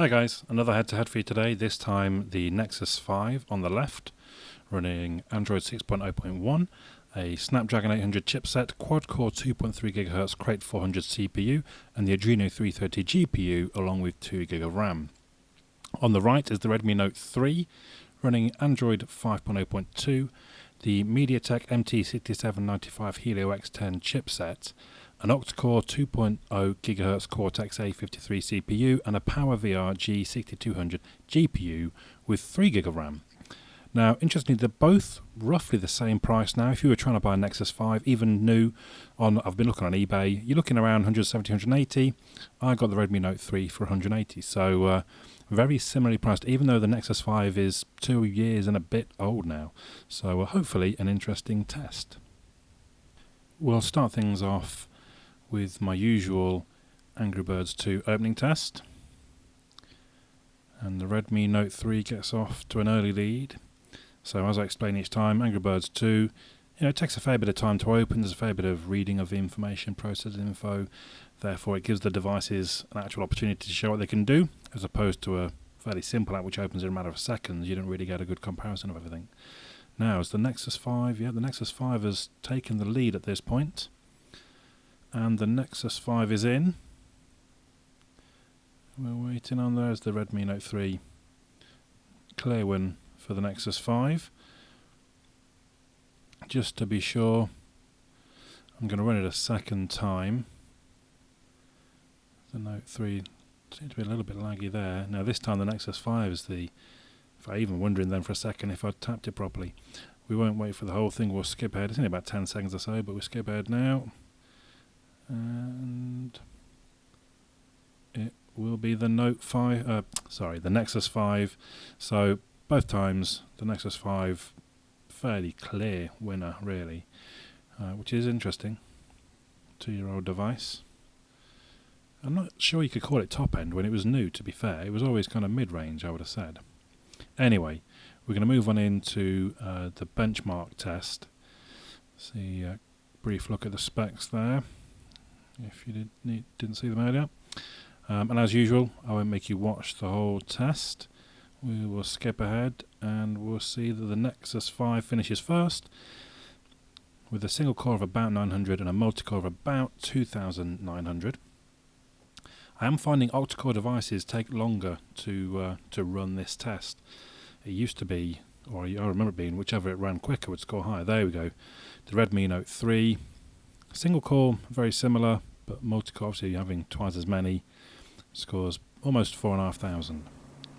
Hi guys, another head-to-head for you today, this time the Nexus 5 on the left, running Android 6.0.1, a Snapdragon 800 chipset, quad-core 2.3 GHz Crate 400 CPU, and the Adreno 330 GPU along with 2 GB of RAM. On the right is the Redmi Note 3, running Android 5.0.2, the MediaTek MT6795 Helio X10 chipset, an octa-core 2.0 GHz Cortex A53 CPU, and a PowerVR G6200 GPU with 3 GB of RAM. Now, interestingly, they're both roughly the same price now. If you were trying to buy a Nexus 5, even new, I've been looking on eBay, you're looking around 170, 180. I got the Redmi Note 3 for 180, so very similarly priced, even though the Nexus 5 is 2 years and a bit old now. So hopefully an interesting test. We'll start things off with my usual Angry Birds 2 opening test. And the Redmi Note 3 gets off to an early lead. So as I explain each time, Angry Birds 2, it takes a fair bit of time to open. There's a fair bit of reading of the information, processing info. Therefore, it gives the devices an actual opportunity to show what they can do, as opposed to a fairly simple app which opens in a matter of seconds. You don't really get a good comparison of everything. Now, is the Nexus 5? Yeah, the Nexus 5 has taken the lead at this point. And the Nexus 5 is in. We're waiting on there's the Redmi Note 3. Clear win for the Nexus 5. Just to be sure, I'm going to run it a second time. The Note 3 seems to be a little bit laggy there. Now this time the Nexus 5 is the... If I even wondering then for a second if I'd tapped it properly. We won't wait for the whole thing, we'll skip ahead. It's only about 10 seconds or so, but we'll skip ahead now. And it will be the Note 5, the Nexus 5. So both times the Nexus 5 fairly clear winner really, which is interesting. 2-year-old device. I'm not sure you could call it top end when it was new, to be fair. It was always kind of mid-range, I would have said. Anyway, we're going to move on into the benchmark test. See a brief look at the specs there, if you didn't see them earlier. And as usual, I won't make you watch the whole test. We will skip ahead and we'll see that the Nexus 5 finishes first with a single core of about 900 and a multi-core of about 2900. I am finding octa-core devices take longer to run this test. It used to be, or I remember it being, whichever it ran quicker would score higher. There we go. The Redmi Note 3. Single core, very similar, but multi-core, obviously having twice as many, scores almost 4,500.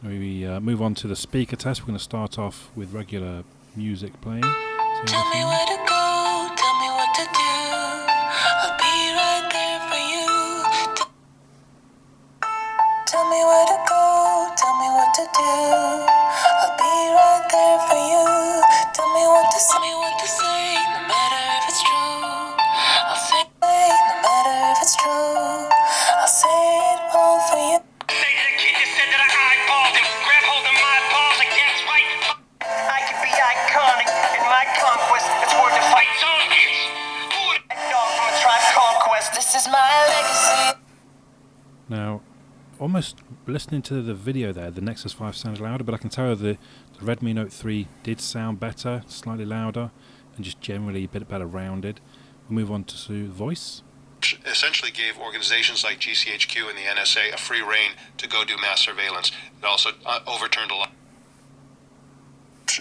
We move on to the speaker test. We're going to start off with regular music playing. Tell me where to go, tell me what to do. I'll be right there for you. Tell me where to go, tell me what to do. I'll be right there for you. Tell me what to say, no matter if it's true. I'll say it, no matter if it's true. I'll say it all for you. I could be iconic in my conquest. It's worth the fight. Dog from a tribe conquest. This is my legacy. Now, almost listening to the video there, the Nexus 5 sounded louder, but I can tell the Redmi Note 3 did sound better, slightly louder, and just generally a bit better rounded. We'll move on to voice. Essentially gave organizations like GCHQ and the NSA a free rein to go do mass surveillance. It also overturned a lot.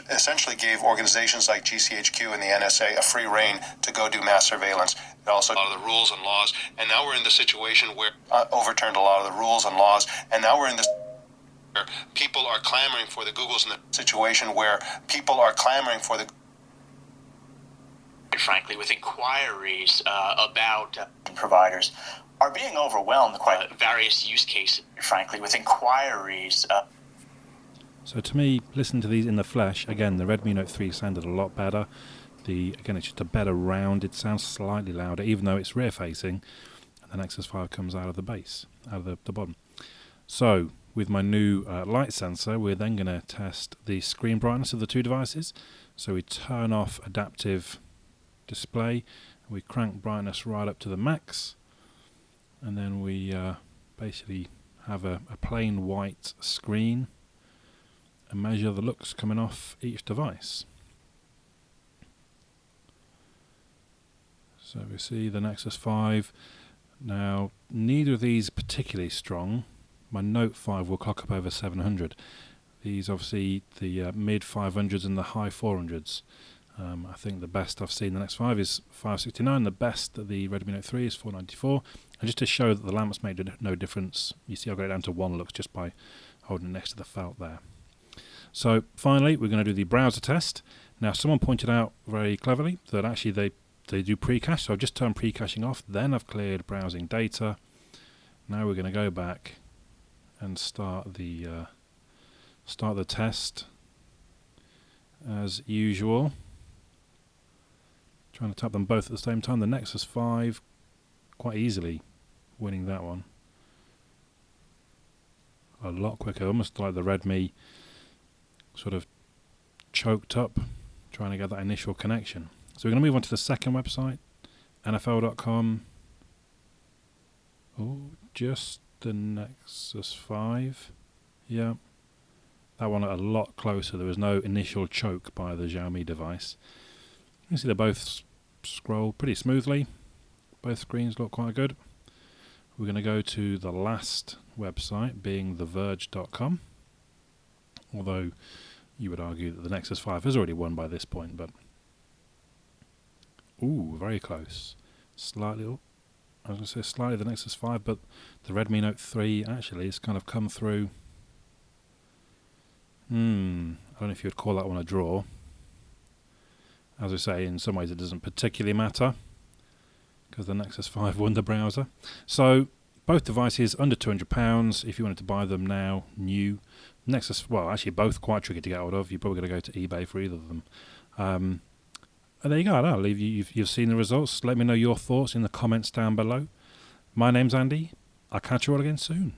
Essentially gave organizations like GCHQ and the NSA a free rein to go do mass surveillance. It also a lot of the rules and laws, and now we're in the situation where overturned a lot of the rules and laws, and now we're in this where people are clamoring for the Googles in the situation where people are clamoring for the. Frankly, with inquiries about providers are being overwhelmed quite various use cases. frankly with inquiries. So to me, listen to these in the flesh. Again, the Redmi Note 3 sounded a lot better. Again, it's just a better rounded sound, slightly louder, even though it's rear facing. And the Nexus 5 comes out of the base, out of the bottom. So with my new light sensor, we're then going to test the screen brightness of the two devices. So we turn off adaptive display, we crank brightness right up to the max, and then we basically have a plain white screen and measure the looks coming off each device. So we see the Nexus 5. Now, neither of these particularly strong. My Note 5 will clock up over 700. These obviously the mid 500s and the high 400s. I think the best I've seen the Nexus 5 is 569. The best of the Redmi Note 3 is 494. And just to show that the lamps made no difference, you see I've got it down to 1 lux just by holding it next to the felt there. So finally, we're going to do the browser test. Now, someone pointed out very cleverly that actually they do pre-cache. So I've just turned pre-caching off. Then I've cleared browsing data. Now we're going to go back and start the test as usual. Trying to tap them both at the same time. The Nexus 5 quite easily winning that one. A lot quicker, almost like the Redmi sort of choked up trying to get that initial connection. So we're going to move on to the second website, NFL.com. Oh, just the Nexus 5. Yeah, that one a lot closer. There was no initial choke by the Xiaomi device. You can see they both scroll pretty smoothly. Both screens look quite good. We're going to go to the last website, being theverge.com. Although you would argue that the Nexus 5 has already won by this point, but ooh, very close. Slightly, I was going to say slightly the Nexus 5, but the Redmi Note 3 actually has kind of come through. I don't know if you would call that one a draw. As I say, in some ways it doesn't particularly matter because the Nexus 5 won the browser. So both devices under £200 if you wanted to buy them now, new. Nexus, well, actually both quite tricky to get hold of. You're probably going to go to eBay for either of them. And there you go. I'll leave you. You've seen the results. Let me know your thoughts in the comments down below. My name's Andy. I'll catch you all again soon.